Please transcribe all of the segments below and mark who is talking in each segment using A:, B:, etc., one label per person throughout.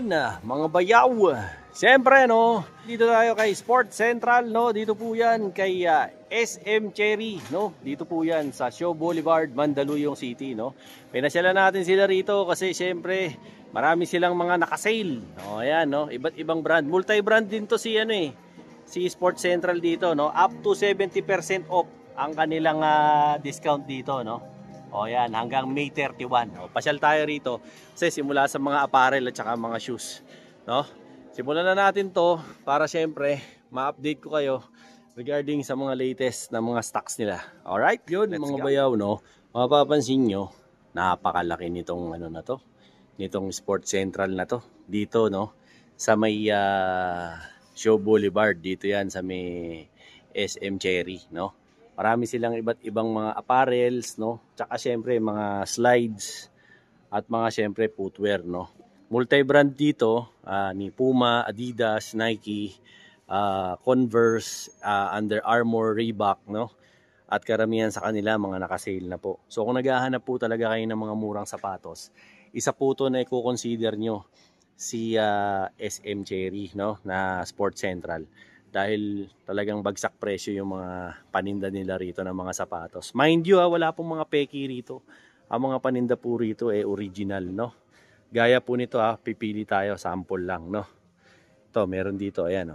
A: Yon, mga bayaw. Siyempre, no, dito tayo kay Sports Central, no. Dito po 'yan kay SM Cherry, no. Dito po 'yan sa Shaw Boulevard, Mandaluyong City, no. Pinasyalan natin sila rito kasi siyempre marami silang mga naka-sale. No, ayan, no. Iba't ibang brand, multi-brand din 'to si si Sports Central dito, no. Up to 70% off ang kanilang discount dito, no. O yan, hanggang May 31. O, pasyal tayo rito kasi simula sa mga apparel at saka mga shoes, no? Simulan na natin to para syempre ma-update ko kayo regarding sa mga latest na mga stocks nila. Alright, yun mga bayaw, no? Mapapansin nyo, napakalaki nitong na to, nitong Sports Central na to. Dito, no? Sa may Shaw Boulevard, dito yan sa may SM Cherry, no? Marami silang iba't ibang mga apparels, no? Tsaka syempre mga slides at mga syempre footwear, no? Multi-brand dito, ni Puma, Adidas, Nike, Converse, Under Armour, Reebok, no? At karamihan sa kanila mga naka-sale na po. So kung naghahanap po talaga kayo ng mga murang sapatos, isa po to na i-consider nyo si SM Cherry, no? Na Sports Central. Dahil talagang bagsak presyo yung mga paninda nila rito ng mga sapatos. Mind you, wala pong mga peki rito. Ang mga paninda po rito original, no? Gaya po nito, pipili tayo, sample lang, no? Ito, meron dito, ayan,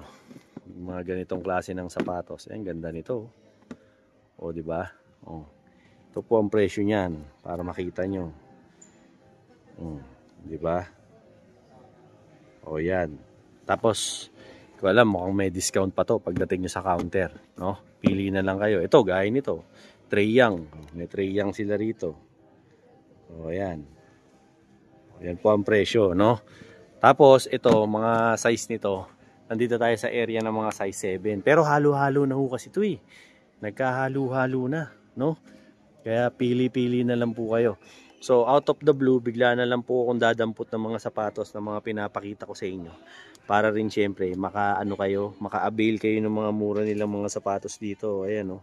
A: mga ganitong klase ng sapatos. Ayan, ganda nito. O, di ba? O, ito po ang presyo niyan para makita nyo. Di ba? O, yan. Tapos, ko alam, mukhang may discount pa to pagdating nyo sa counter, no? Pili na lang kayo. Ito, gaya nito, Trae Young. May Trae Young sila rito. O, ayan. Ayan po ang presyo, no? Tapos, ito, mga size nito, nandito tayo sa area ng mga size 7. Pero halo-halo na ho kasi ito eh. Nagkahalo-halo na, no? Kaya pili-pili na lang po kayo. So, out of the blue, bigla na lang po akong dadampot ng mga sapatos na mga pinapakita ko sa inyo. Para rin syempre, maka-avail kayo ng mga mura nilang mga sapatos dito. Ayan,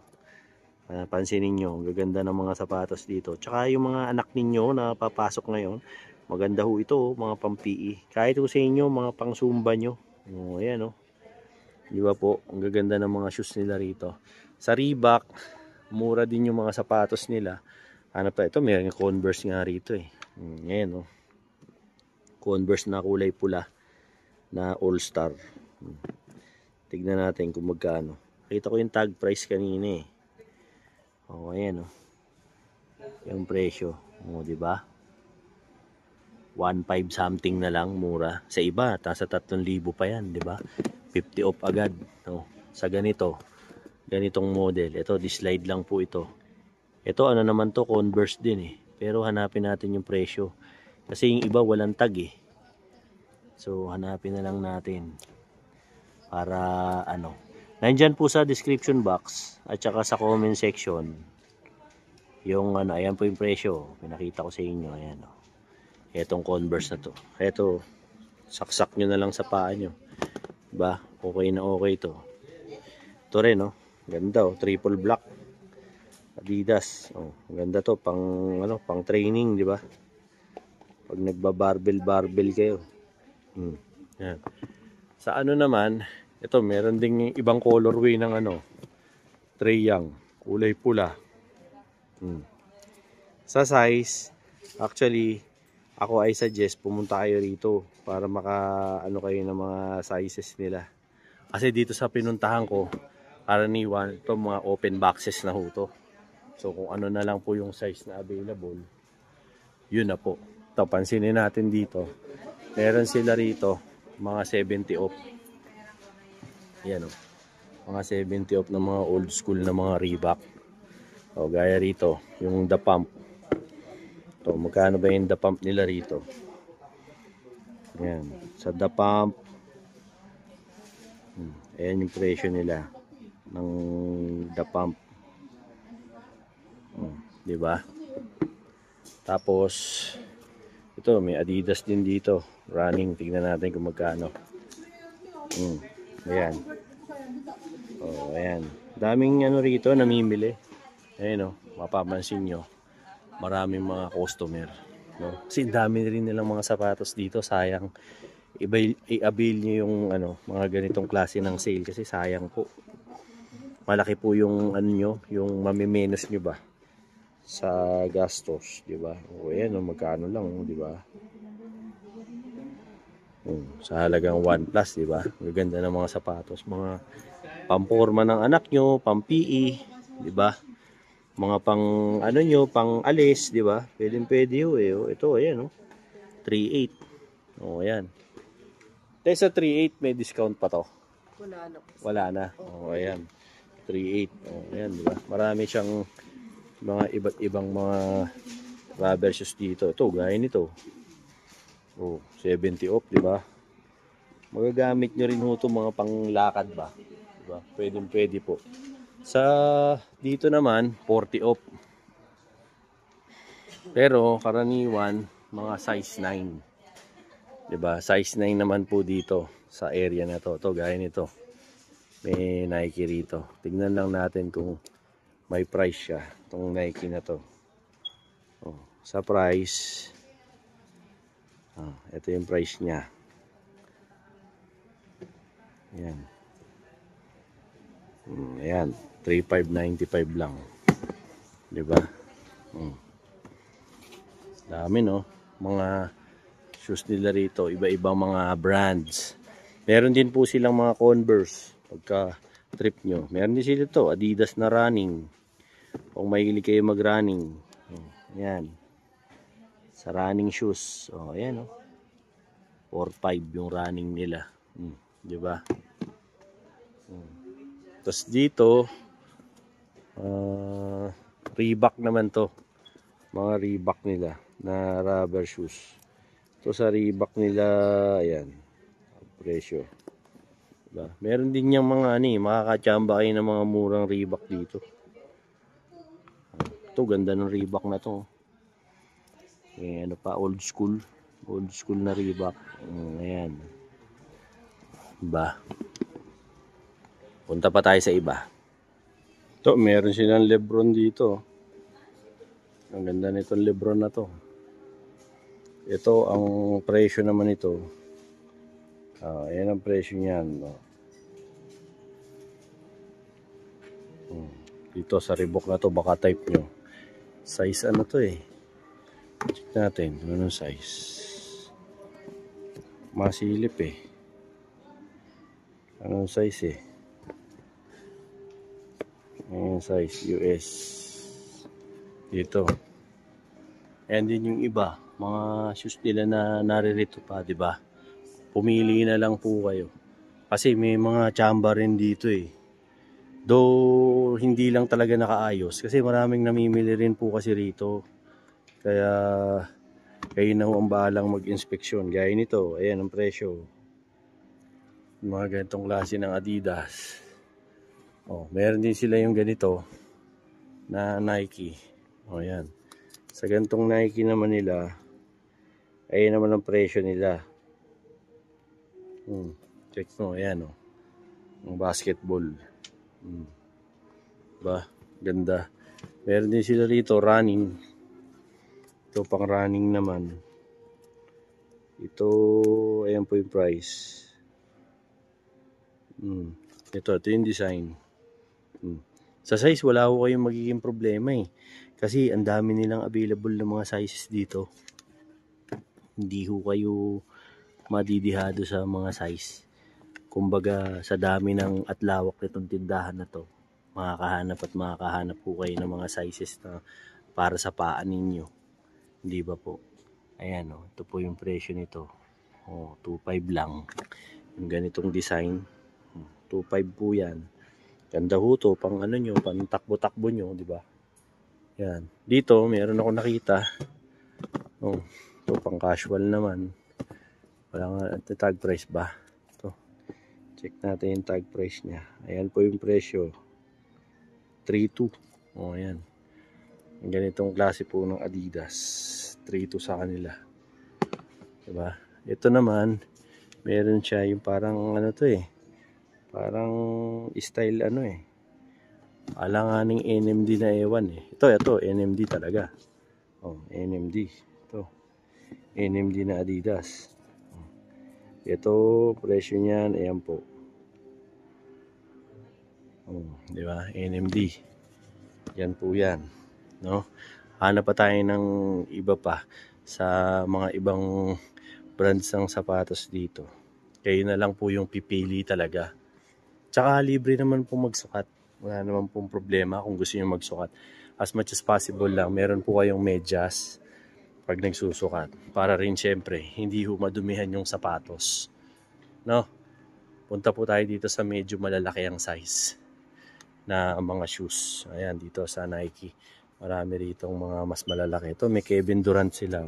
A: pansinin nyo, gaganda ng mga sapatos dito. Tsaka yung mga anak ninyo na papasok ngayon, maganda ho ito, mga pang-PE. Kahit ho sa inyo, mga pang-Zumba nyo. Ayan, di ba po, ang gaganda ng mga shoes nila rito. Sa Reebok, mura din yung mga sapatos nila. Ano pa ito, may Converse nga rito eh. Ayan, Converse na kulay pula na All-Star. Tignan natin kung magkano. Kita ko yung tag price kanina eh. Ayan yung presyo. Di ba? 1.5 something na lang, mura. Sa iba, nasa 3,000 pa yan, di ba? 50 off agad. Sa ganitong model. Ito, dislide lang po ito. Ito, ano naman to, Converse din eh. Pero hanapin natin yung presyo. Kasi yung iba walang tag eh. So, hanapin na lang natin. Para, nandyan po sa description box at saka sa comment section. Yung, ayan po yung presyo. Pinakita ko sa inyo, ayan, Etong Converse na to. Eto, saksak nyo na lang sa paa nyo. Diba? Okay na okay to. Ito rin, ganda, triple black. Adidas. Ganda to, pang training, di ba? Pag nagba-barbell kayo. Yan. Sa naman, ito meron ding ibang colorway ng Trae Young, kulay pula. Sa size, actually, ako ay suggest pumunta kayo rito para kayo ng mga sizes nila. Kasi dito sa pinuntahan ko, karaniwan ito mga open boxes na ho to. So kung ano na lang po yung size na available, yun na po. Ito, pansinin natin dito. Meron sila rito, mga 70 off. Yan mga 70 off na mga old school na mga Reebok. Gaya rito, yung The Pump. Ito, magkano ba yung The Pump nila rito? Yan, sa The Pump. Ayan yung presyo nila ng The Pump. Di ba? Tapos ito, may Adidas din dito. Running, tingnan natin kung magkano. Ayan. Ayan. Daming rito namimili. Ayan, mapapansin nyo. Maraming mga customer, Kasi dami rin nilang mga sapatos dito. Sayang i-avail nyo yung mga ganitong klase ng sale kasi sayang po. Malaki po yung nyo, yung mamimenos nyo ba sa gastos, di ba? O ayan, magkano lang, di ba? Sa halagang 1 plus, di ba? Maganda ng mga sapatos, mga pamporma ng anak nyo, pang-PE, di ba? Mga pang nyo, pang alis, di ba? Pwede ho eh. Ito, ayan, 3.8. Oh, ayan. Dahil sa 3.8 may discount pa to. Wala na. Oh, ayan. 3.8. Oh, ayan, di ba? Marami siyang mga iba't ibang mga rubber shoes dito. Ito, gaya nito. Oh, 70 off, di ba? Magagamit nyo rin ho ito mga panglakad ba? Di ba? Pwede po. Sa dito naman, 40 off. Pero karaniwan, mga size 9. Di ba? Size 9 naman po dito sa area na to. Ito, gaya nito. May Nike rito. Tignan lang natin kung may price siya. Itong Nike na to. Oh, sa price, ito yung price niya. Ayan. Ayan. 3,595 lang. Diba? Dami, no? Mga shoes nila rito. Iba-ibang mga brands. Meron din po silang mga Converse. Pagka trip nyo. Meron din sila to. Adidas na running. Kung mahilig kayo mag-running. Ayan. Sa running shoes. O, ayan, o. 4,500 yung running nila. Diba? Tapos dito, Reebok naman to. Mga Reebok nila na rubber shoes. Ito sa Reebok nila, ayan. Presyo. Diba? Meron din yung mga makakachamba kayo ng mga murang Reebok dito. Ito, ganda ng Reebok na to. Old school. Old school na Reebok. Ayan. Diba? Punta pa tayo sa iba. Ito, meron silang Lebron dito. Ang ganda nitong Lebron na to. Ito, ang presyo naman ito. Ayan ang presyo niyan. Dito sa Reebok na to, baka type nyo. Size ano to eh. Check natin. Anong size? Masilip eh. Anong size eh? Ayan size US. Dito. Ayan din yung iba. Mga shoes nila na naririto pa, di ba? Pumili na lang po kayo. Kasi may mga tsamba rin dito eh. Though hindi lang talaga nakaayos. Kasi maraming namimili rin po kasi rito. Kaya kayo na ang bahalang mag-inspeksyon. Gaya nito. Ayan ang presyo. Mga ganitong klase ng Adidas. Oh, meron din sila yung ganito na Nike. Oh, yan. Sa ganitong Nike naman nila, ayun naman ang presyo nila. Check mo, ayan oh. Ang basketball. Ba, ganda. Meron din sila rito running. Ito pang running naman. Ito, ayan po yung price. Ito yung design. Sa size, wala ko kayong magiging problema eh. Kasi ang dami nilang available na mga sizes dito. Hindi ho kayo madidihado sa mga size. Kumbaga, sa dami ng at lawak nitong tindahan na to, makakahanap po kayo ng mga sizes na para sa paan ninyo. Hindi ba po? Ayan o, ito po yung presyo nito. 2.5 lang. Yung ganitong design, 2.5 po yan. Ganda ho to, pang nyo, pang takbo-takbo nyo, di ba? Yan. Dito, meron ako nakita. Ito, pang casual naman. Wala nga, tag price ba? Ito. Check natin yung tag price niya. Ayan po yung presyo. 3.2. Ayan. Ang ganitong klase po ng Adidas. 3.2 sa kanila. Diba? Ito naman, meron siya yung parang to eh. Parang style alanganing NMD na ewan eh. Ito NMD talaga. NMD. Ito. NMD na Adidas. Ito, presyo niyan, ayan po. Di ba? NMD. Yan po yan. No? Hanap pa tayo ng iba pa sa mga ibang brands ng sapatos dito. Kayo na lang po yung pipili talaga. Tsaka libre naman po magsukat. Wala naman pong problema kung gusto nyo magsukat. As much as possible lang, meron po kayong medyas pag nagsusukat. Para rin syempre, hindi ho madumihan yung sapatos. No? Punta po tayo dito sa medyo malalaki ang size na mga shoes. Ayan, dito sa Nike. Marami rito mga mas malalaki. Ito, may Kevin Durant sila.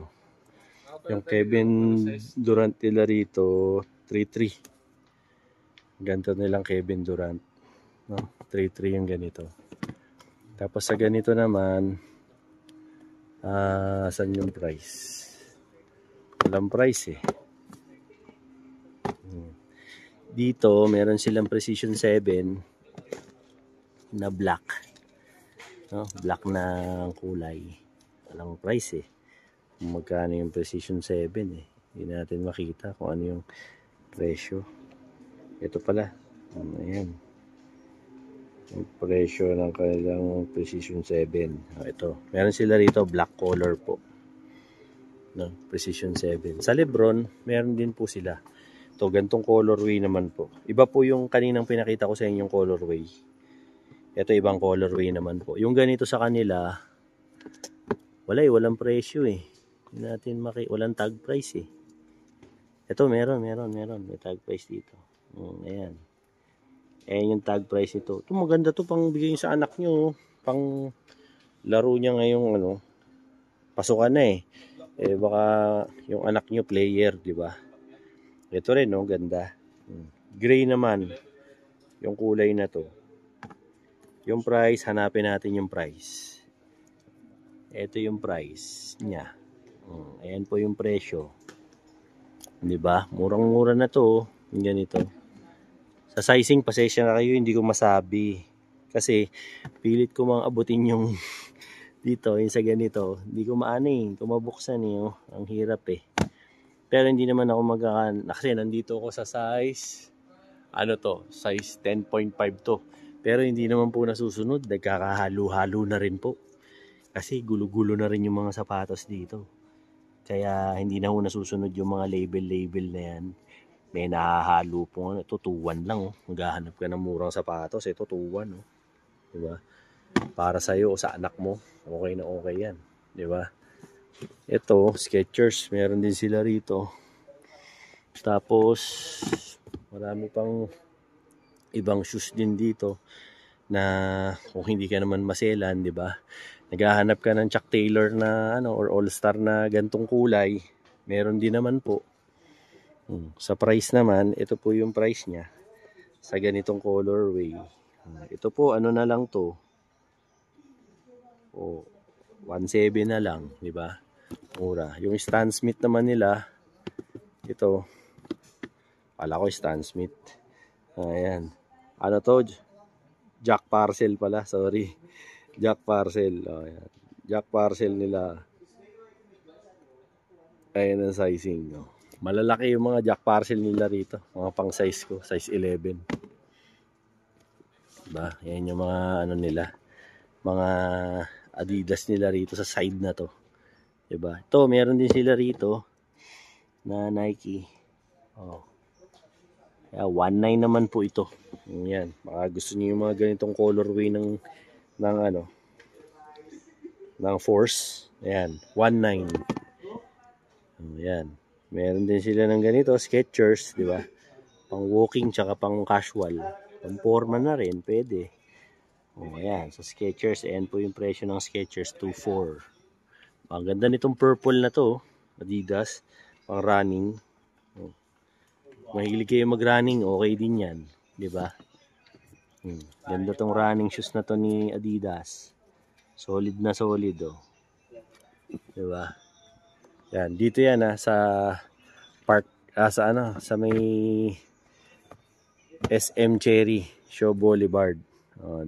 A: Yung Kevin Durant nila rito, 3-3. Ganito nilang Kevin Durant. No? 3-3 yung ganito. Tapos sa ganito naman, saan yung price? Walang price eh. Dito, meron silang Precision 7 na black. No? Black na kulay. Walang price eh. Magkano yung Precision 7 eh. Hindi natin makita kung ano yung presyo. Ito pala. Ayan. Yung presyo ng kanilang Precision 7. Ito. Meron sila rito black color po. No? Precision 7. Sa Lebron, meron din po sila. Ito, gantong colorway naman po. Iba po yung kaninang pinakita ko sa inyong colorway. Ito ibang colorway naman po. Yung ganito sa kanila, walang presyo eh. Hindi natin walang tag price eh. Ito meron. May tag price dito. Ayan. Ayan yung tag price nito. Ito maganda to pang bigay sa anak nyo. Pang laro niya ngayong pasukan na eh. Baka yung anak nyo player, di ba? Ito rin no, ganda. Gray naman yung kulay na to. Yung price, hanapin natin yung price. Ito yung price niya. Ayan po yung presyo. Di ba? Murang-mura na to. Yung ganito. Sa sizing, pasensya na kayo, hindi ko masabi. Kasi, pilit ko mang abutin yung dito, yung sa ganito. Hindi ko maaning, kumabuksan eh. Ang hirap eh. Pero hindi naman ako kasi nandito ako sa size, size 10.5 to. Pero hindi naman po nasusunod, nagkakahalo-halo na rin po. Kasi gulo-gulo na rin yung mga sapatos dito. Kaya hindi na po nasusunod yung mga label na yan. May nahahalo po. Ito 2-1 lang. Maghahanap ka ng murang sapatos. Ito 2-1. Diba? Para sa'yo o sa anak mo, okay na okay yan. Diba? Ito, Skechers. Meron din sila rito. Tapos, marami pang ibang shoes din dito na kung hindi ka naman maselan, di ba? Naghahanap ka ng Chuck Taylor na or All-Star na gantong kulay, meron din naman po. Sa price naman, ito po yung price niya sa ganitong colorway. Ito po, na lang to. 1.7 na lang, di ba? Mura. Yung Stan Smith naman nila, ito, pala ko Stan Smith. Ayan. To? Jack Parcel pala, sorry. Jack Parcel. Ayan. Jack Parcel nila. Ayan ang sizing. Malalaki yung mga Jack Parcel nila rito. Mga pang size ko, size 11. Diba? Ayan yung mga nila. Mga Adidas nila rito sa side na to. Diba? Ito, meron din sila rito na Nike. Kaya 1.9 naman po ito. Yan. Baka gusto niyo yung mga ganitong colorway ng Force. Ayan. 1.9. Ayan. Meron din sila ng ganito. Skechers. Diba? Pang walking tsaka pang casual. Pang forma na rin. Pwede. Ayan. So Skechers. Ayan po yung presyo ng Skechers. 2.4. Ang ganda nitong purple na to. Adidas. Pang running. Mahilig kayo mag-running, okay din yan. Diba? Ganda tong running shoes na to ni Adidas. Solid na solid, Diba? Yan, dito yan sa park, sa may SM Cherry, Show Boulevard.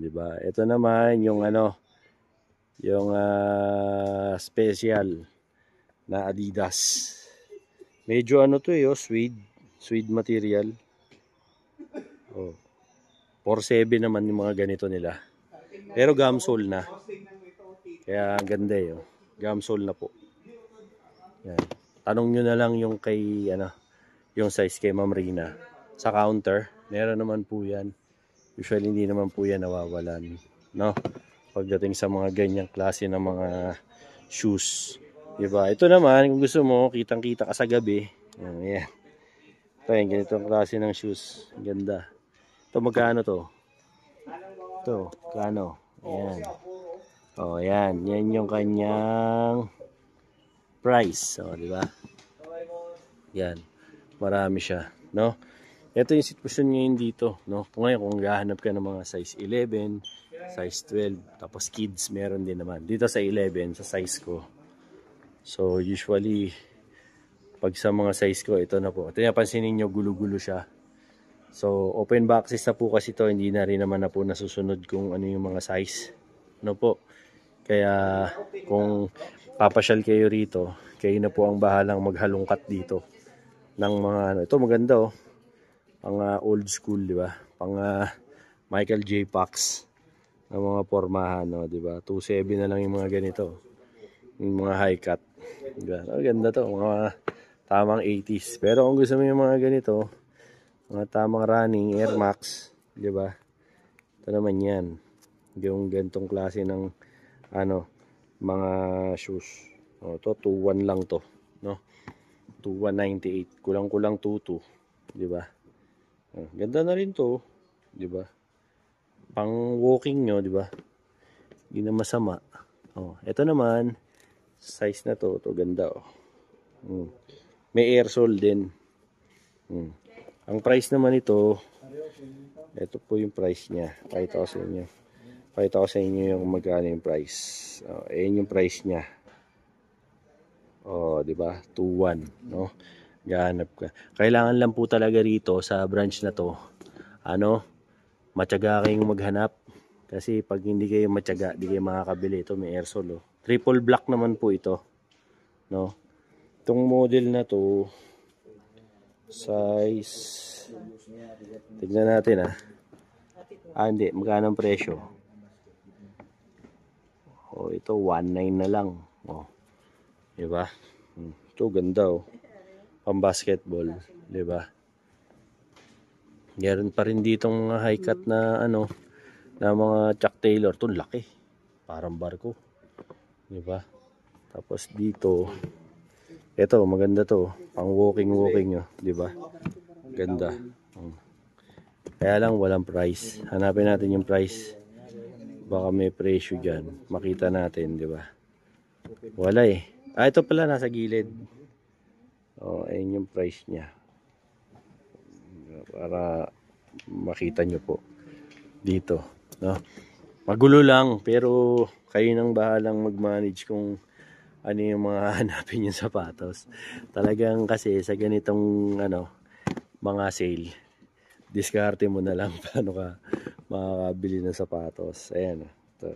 A: Diba? Ito naman yung yung special na Adidas. Medyo to suede. Suede material. Oh. 4.7 naman yung mga ganito nila. Pero gumsole na. Kaya ganda eh. Oh. Gumsole na po. Yan. Tanong nyo na lang yung kay ano, yung size kay Ma'am Rina. Sa counter, meron naman po yan. Usually hindi naman po yan nawawalan. No? Pagdating sa mga ganyang klase ng mga shoes. Diba? Ito naman, kung gusto mo, kitang-kita ka sa gabi. Ayan. Ito yung ganitong klase ng shoes. Ganda. Ito magkano to? Ito, kano? Ayan. O, ayan. Yan yung kanyang price. O, diba? Yan. Marami siya. No? Ito yung sitwasyon ngayon dito. No? Ngayon, kung gahanap ka ng mga size 11, size 12, tapos kids, meron din naman. Dito sa 11, sa size ko. So, usually, pag sa mga size ko, ito na po. Ito yung pansinin nyo, gulo-gulo siya. So, open boxes na po kasi ito. Hindi na rin naman na po nasusunod kung ano yung mga size. No po. Kaya, kung papasyal kayo rito, kayo na po ang bahalang maghalongkat dito. Ng mga, ano, ito maganda oh. Pang old school, di ba? Pang Michael J. Fox na mga pormahan, no? Di ba? 2.7 na lang yung mga ganito. Yung mga high cut. Diba? Oh, ganda to, mga tamang 80s. Pero kung gusto mo yung mga ganito, mga tamang running, Air Max, di ba? Ito naman yan. Yung gantong klase ng ano, mga shoes. O, to 2.1 lang to, no? 2.198. Kulang-kulang 2.2, di ba? Ganda na rin to, di ba? Pang walking nyo, di ba? Hindi na masama. Oh, ito naman size na to, ganda oh. May air sole din. Ang price naman ito po yung price niya. Pakita ko sa inyo yung magkano yung price. Oh, ayan yung price niya. Oh, di ba? 2.1, no? Gahanap ka. Kailangan lang po talaga rito sa branch na to, ano, matyaga kayong maghanap. Kasi pag hindi kayo matyaga, di kayo makakabili. Ito may air sole oh. Triple black naman po ito, no? Itong model na to, size, tignan natin hindi, magkano ang presyo? Oh, ito 1.9 na lang. Oh, di ba? Ito ganda oh. Pang basketball, di ba? Meron pa rin ditong mga high cut na ano, na mga Chuck Taylor. Ito laki, parang barko. Di ba? Tapos dito, ito maganda to, pang walking nyo, di ba? Ganda. Kaya lang walang price. Hanapin natin yung price. Baka may presyo diyan. Makita natin, di ba? Wala eh. Ito pala nasa gilid. Oh, ayun yung price niya. Para makita nyo po dito, no? Magulo lang, pero kayo nang bahalang mag-manage kung ano yung mga hanapin yung sapatos. Talagang kasi sa ganitong ano, mga sale, diskarte mo na lang paano ka makakabili ng sapatos. Ayan, ito.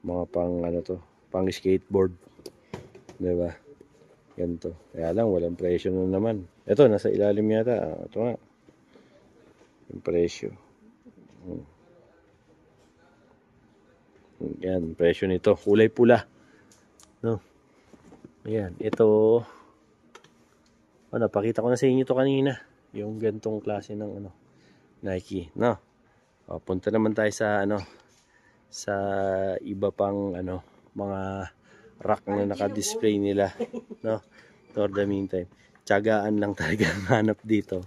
A: Mga pang ano to, pang skateboard. 'Di ba? Ganito. Kaya lang walang presyo na naman. Ito nasa ilalim yata. Ito nga. Yung presyo. Yan, presyo nito. Kulay pula. No. Ayan, ito. Napakita ko na sa inyo to kanina. Yung gantong klase ng ano, Nike, no. Punta naman tayo sa ano, sa iba pang ano, mga rack na naka-display nila, no. For the meantime, tiyagaan lang talaga ang hanap dito.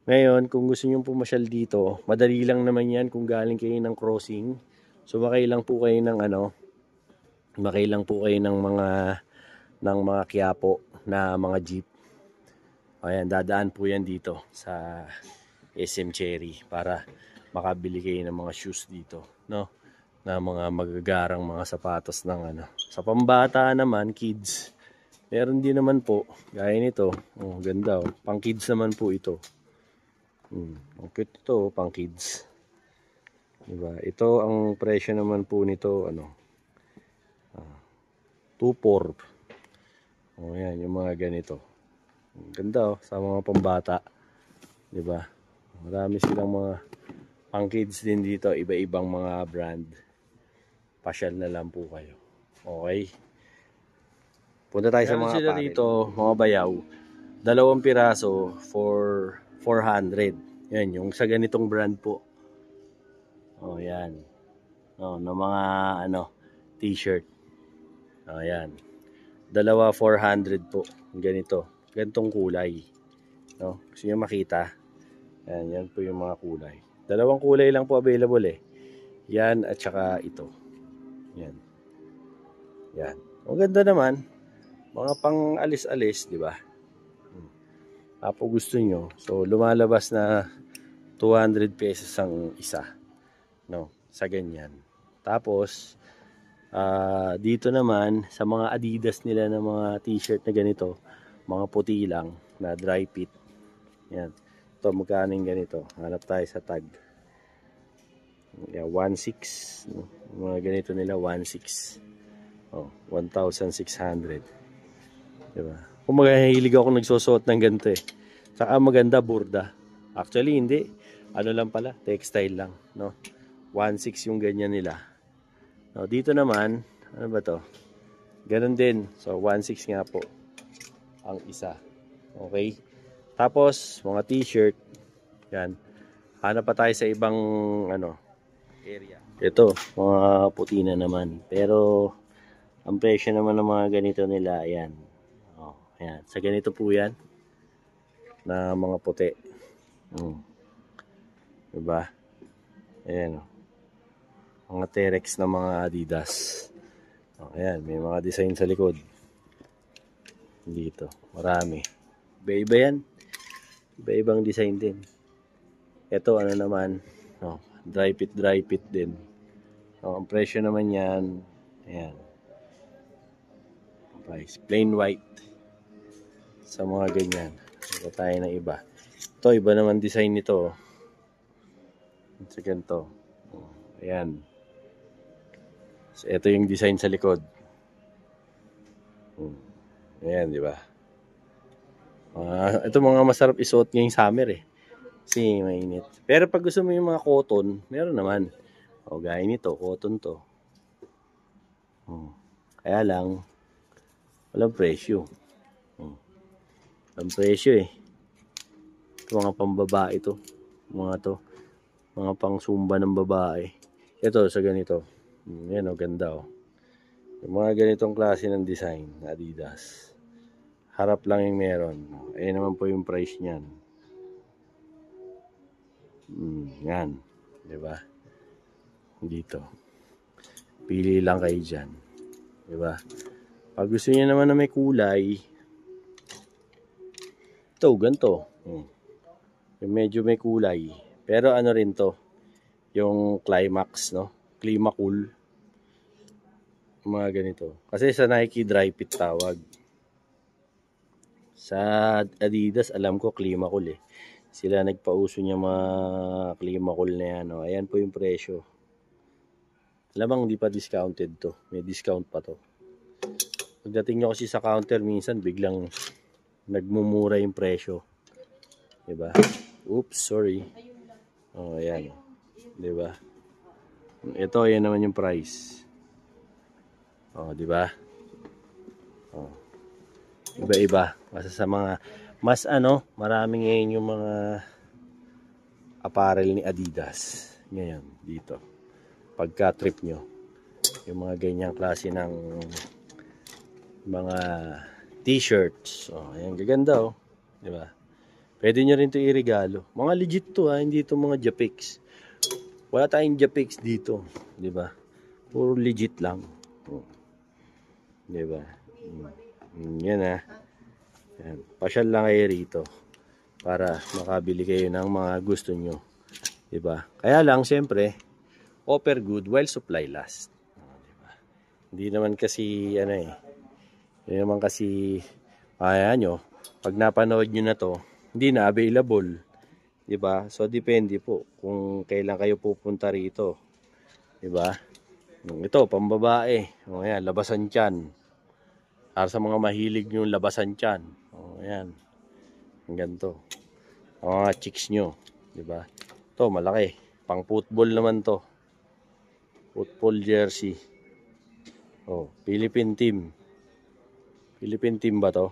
A: Ngayon, kung gusto niyo pumasyal dito, madali lang naman 'yan kung galing kayo ng crossing. Sumakay lang po kayo ng ano, makay lang po kayo ng mga Quiapo na mga jeep. Ayan, dadaan po yan dito sa SM Cherry para makabili kayo ng mga shoes dito, no? Na mga magagarang mga sapatos ng ano. Sa pambata naman, kids, meron din naman po, gaya nito. Oh, ganda oh. Pang kids naman po ito. Ang cute ito, pang kids. Diba? Ito ang presyo naman po nito, ano, 2.4. Oh, yan, yung mga ganito. Ganda oh, sa mga pambata. 'Di ba? Marami silang mga pang kids din dito, iba-ibang mga brand. Pasyal na lang po kayo. Okay. Punta tayo sa mga sila dito, mga bayaw. 2 piraso for 400. Yan, yung sa ganitong brand po. Oh, yan. Oh, ng mga t-shirt. Oh, yan. 400 po. Ganito. Ganitong kulay. No? Gusto niyo makita? Yan po yung mga kulay. 2 kulay lang po available eh. Yan at saka ito. Yan. Yan. Ang ganda naman. Mga pang alis-alis, di ba? Apo gusto nyo. So, lumalabas na 200 pesos ang isa. No? Sa ganyan. Tapos, dito naman, sa mga Adidas nila na mga t-shirt na ganito, mga puti lang, na dry fit. Yan. Ito, magkaning ganito. Hanap tayo sa tag. Yan, 1.6. No? Mga ganito nila, 1.6. Oh, 1,600. Diba? Kung maghihilig ako nagsusuot ng ganito eh. Saka maganda, burda. Actually, hindi. Ano lang pala, textile lang. No? 1.6 yung ganyan nila. No, dito naman, ano ba to? Ganon din. So, 1.6 nga po. Ang isa. Okay? Tapos, mga t-shirt. Yan. Hanap pa tayo sa ibang, area. Ito, mga puti na naman. Pero, ang presyo naman ng mga ganito nila, ayan. Oh, ayan. Sa ganito po yan. Na mga puti. Diba? Ayan. Mga Terex na mga Adidas. Oh, ayan. May mga design sa likod. Dito. Marami. Iba-iba yan. Iba-ibang design din. Ito, ano naman. Oh, dry fit din. Oh, ang presyo naman yan. Ayan. Price. Plain white. Sa mga ganyan. Ito tayo ng iba. Ito, iba naman design nito. Sa ganito. Ayan. So, ito yung design sa likod. Ayan, di ba? Ito mga masarap isuot ngayong summer eh. Kasi mainit. Pero pag gusto mo yung mga cotton, meron naman. O, gaya nito, cotton to. Kaya lang, walang presyo. Walang presyo eh. Ito mga pambabae to. Mga pang sumba ng babae. Ito sa ganito. Yan o, ganda o. Yung mga ganitong klase ng design, Adidas. Harap lang yung meron. Ayan naman po yung price niyan. Yan. Diba? Dito. Pili lang kayo dyan. Diba? Pag gusto niyo naman na may kulay, ito, ganito. Yung medyo may kulay. Pero ano rin to, yung Climax, no? Climacool. Mga ganito. Kasi sa Nike dry fit tawag. Sa Adidas, alam ko Climacool eh. Sila nagpauso niya mga Climacool na yan. Oh. Ayan po yung presyo. Alamang hindi pa discounted to. May discount pa to. Pagdating nyo kasi sa counter, minsan biglang nagmumura yung presyo. Diba? Oops, sorry. Oh, ayan. Diba? Ito, ayan naman yung price. Oh, diba? Oh. Iba-iba. Kasi sa mga, maraming ngayon yung mga apparel ni Adidas. Ngayon, dito. Pagka trip nyo. Yung mga ganyang klase ng mga t-shirts. Oh, ayan, gaganda oh. Diba? Pwede nyo rin ito i-regalo. Mga legit to ha, hindi ito mga Japix. Wala tayong Japix dito. Diba? Puro legit lang. Oh. Diba? Yan ha. Yan. Pasyal lang kayo rito. Para makabili kayo ng mga gusto nyo. Diba? Kaya lang, siyempre, offer good while supply last. Diba? Hindi naman kasi, hindi naman kasi, ayan nyo, pag napanood nyo na to, hindi na available. Diba? So, depende po kung kailan kayo pupunta rito. Diba? Ito, pambabae. O, ayan, labasan tiyan. Para sa mga mahilig yung labasan tiyan. O, ayan. Ang ganito. Ang mga chicks nyo. Diba? Ito, malaki. Pang football naman to. Football jersey. Oh, Philippine team. Philippine team ba to?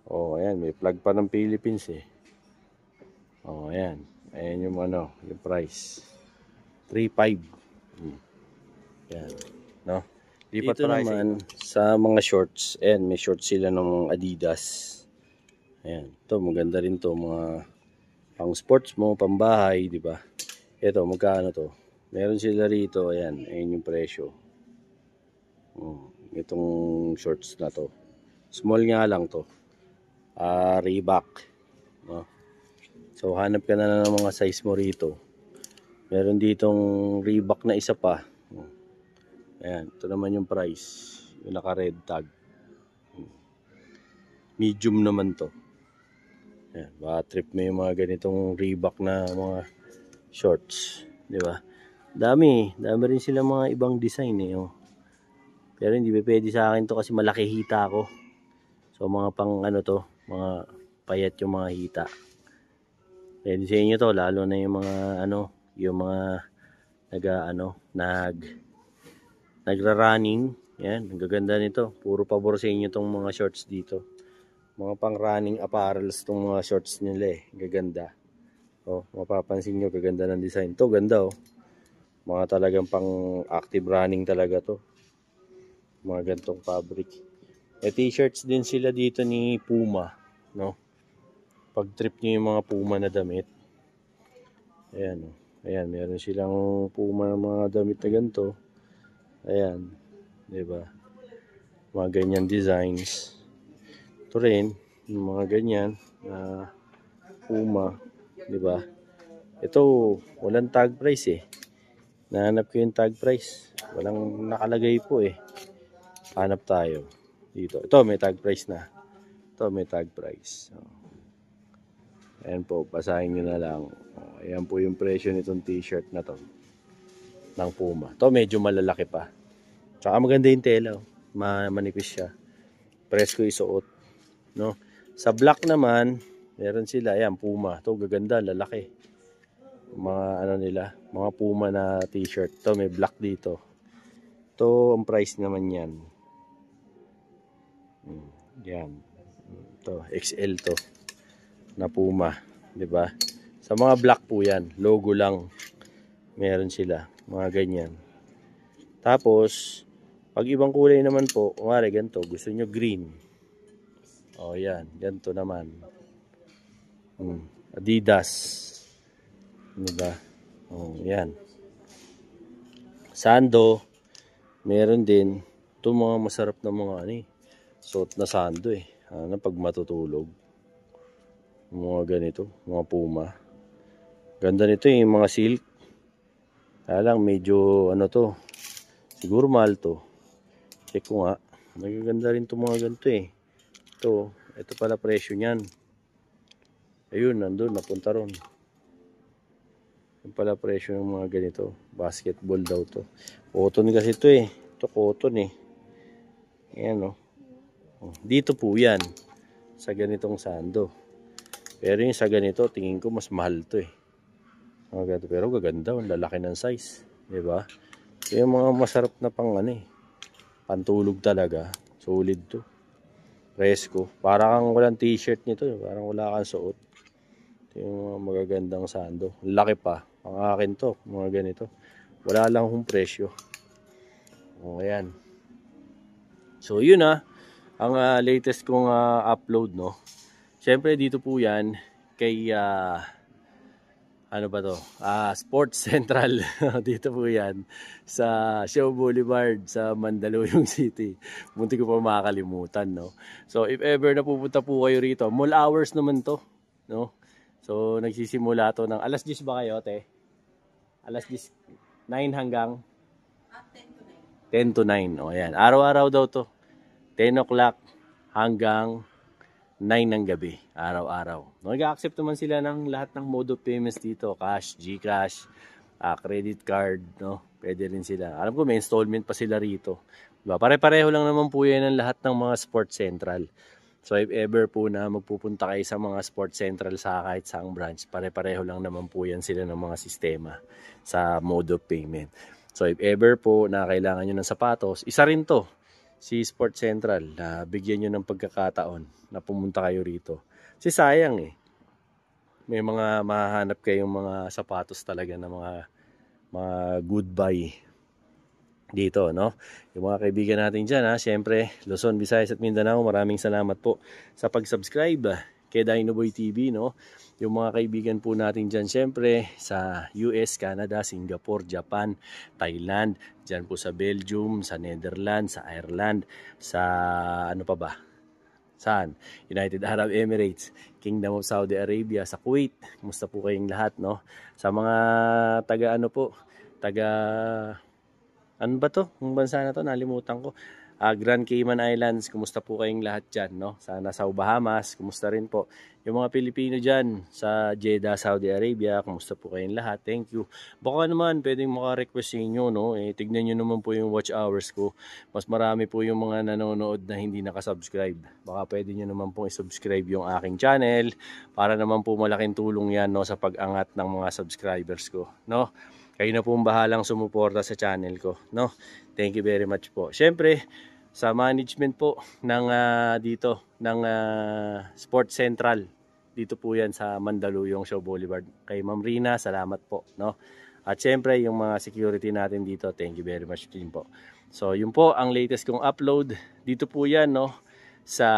A: Oh, ayan. May flag pa ng Philippines eh. Oh, ayan. Ayan yung yung price. 3.5. Yan. No? Lipat dito naman sa mga shorts. Ayan, may shorts sila ng Adidas. Ayan. Ito, maganda rin to. Mga pang sports mo, pambahay, di ba? Ito, magkano to? Meron sila rito. Ayan, ayan yung presyo. Itong shorts na to. Small nga lang to. Reebok. No? So, hanap ka na ng mga size mo rito. Meron ditong Reebok na isa pa. Ayan, ito naman yung price. Yung naka-red tag. Medium naman to. Ayan, baka trip mo yung mga ganitong Reebok na mga shorts. Di ba? Dami rin sila mga ibang design eh. Oh. Pero hindi pa pwede sa akin to kasi malaki hita ko. So, mga pang ano to, mga payat yung mga hita. Pwede sa inyo to, lalo na yung mga yung mga nagra-running. Yan, ang gaganda nito. Puro pabor sa inyo tong mga shorts dito. Mga pang running apparels tong mga shorts nila eh. Gaganda. Oh, mapapansin nyo, gaganda ng design. To ganda oh. Mga talagang pang active running talaga to. Mga gantong fabric. T-shirts din sila dito ni Puma, no? Pag trip nyo yung mga Puma na damit. Ayan oh. Ayan, meron silang Puma ng mga damit na ganito. Ayan, 'di ba? Mga ganyan designs. Ito rin, yung mga ganyan na Puma, 'di ba? Ito, walang tag price eh. Nahanap ko yung tag price. Walang nakalagay po eh. Hanap tayo dito. Ito may tag price na. Ito may tag price. Ayan po, basahin nyo na lang. Ayan po yung presyo nitong t-shirt na to. Ng Puma. Ito medyo malalaki pa. Tsaka maganda yung tela. Manipis siya. Presko isuot. No? Sa black naman, meron sila. Ayan, Puma. Ito gaganda, lalaki. Mga nila. Mga Puma na t-shirt. Ito may black dito. Ito ang price naman yan. Yan. Ito, XL to. Na Puma. 'Di ba? Sa mga black po yan. Logo lang. Meron sila. Mga ganyan. Tapos, pag ibang kulay naman po, kumari ganito, gusto nyo green. O yan, ganito naman. Adidas. Diba? O yan. Sando, meron din. Ito mga masarap na mga suot na sando eh. Pag matutulog. Mga ganito, mga Puma. Ganda nito yung mga silk. Kaya lang medyo to. Siguro mahal to. Check ko nga. Magaganda rin itong mga ganito eh. Ito pala presyo niyan. Ayun, nandun, napunta ron. Yung pala presyo ng mga ganito. Basketball daw to. Cotton kasi ito eh. Ito cotton eh. Ayan oh. Dito po yan. Sa ganitong sando. Pero yung sa ganito, tingin ko mas mahal to eh. Pero gaganda, ang lalaki ng size, 'di ba? Yung mga masarap na pantulog talaga, solid to. Presko, parang walang t-shirt nito, parang wala kang suot. Yung mga magagandang sando, laki pa. Ang akin to, mga ganito. Wala lang akong presyo. Ayan. So yun ang latest kong upload, no. Siyempre dito po 'yan kay Sports Central. Dito po yan sa Shaw Boulevard sa Mandaluyong City. Munti ko pa makakalimutan, no. So if ever napupunta po kayo rito, mall hours naman to, no. So nagsisimula to ng alas 10 ba kayo, te? Alas 10, 9 hanggang 10 to 9. O yan, araw-araw daw to. 10 o'clock hanggang 9 ng gabi, araw-araw. Nag-accept naman sila ng lahat ng mode of payments dito, cash, GCash, credit card, no? Pwede rin sila. Alam ko may installment pa sila rito. Diba? Pare-pareho lang naman po yan ng lahat ng mga Sports Central. So if ever po na magpupunta kayo sa mga Sports Central sa kahit saang branch, pare-pareho lang naman po yan sila ng mga sistema sa mode of payment. So if ever po na kailangan nyo ng sapatos, isa rin to, si Sports Central, na bigyan nyo ng pagkakataon na pumunta kayo rito. Kasi sayang eh. May mga mahanap kayong mga sapatos talaga na mga good buy dito, no? Yung mga kaibigan natin dyan, syempre, Luzon, Visayas at Mindanao, maraming salamat po sa pag-subscribe kay Dinoboy TV, no? Yung mga kaibigan po natin dyan, syempre, sa US, Canada, Singapore, Japan, Thailand, dyan po sa Belgium, sa Netherlands, sa Ireland, sa ano pa ba? Saan? United Arab Emirates, Kingdom of Saudi Arabia, sa Kuwait. Kumusta po kayong lahat, no? Sa mga taga ano ba to? Yung bansa na to, nalimutan ko. Grand Cayman Islands, kumusta po kayong lahat dyan, no? Sana sa Bahamas, kumusta rin po. Yung mga Pilipino dyan sa Jeddah, Saudi Arabia, kumusta po kayong lahat? Thank you. Baka naman, pwedeng maka-request sa inyo, no? Tignan nyo naman po yung watch hours ko. Mas marami po yung mga nanonood na hindi nakasubscribe. Baka pwede nyo naman pong isubscribe yung aking channel para naman po malaking tulong yan, no, sa pag-angat ng mga subscribers ko, no? Kayo na pong bahalang sumuporta sa channel ko, no? Thank you very much po. Siyempre, sa management po ng dito ng Sports Central, dito po 'yan sa Mandaluyong Show Boulevard. Kay Ma'am Rina, salamat po, no? At siyempre, yung mga security natin dito, thank you very much din po. So, yun po ang latest kong upload. Dito po 'yan, no, sa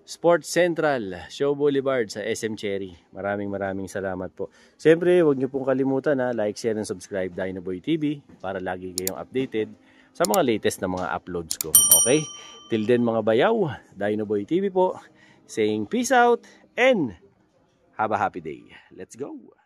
A: Sports Central, Show Boulevard sa SM Cherry. Maraming salamat po. Siyempre, huwag niyo pong kalimutan na like, share, and subscribe Dinoboy TV para lagi kayong updated sa mga latest na mga uploads ko. Okay? Till then mga bayaw, Dinoboy TV po, saying peace out and have a happy day. Let's go!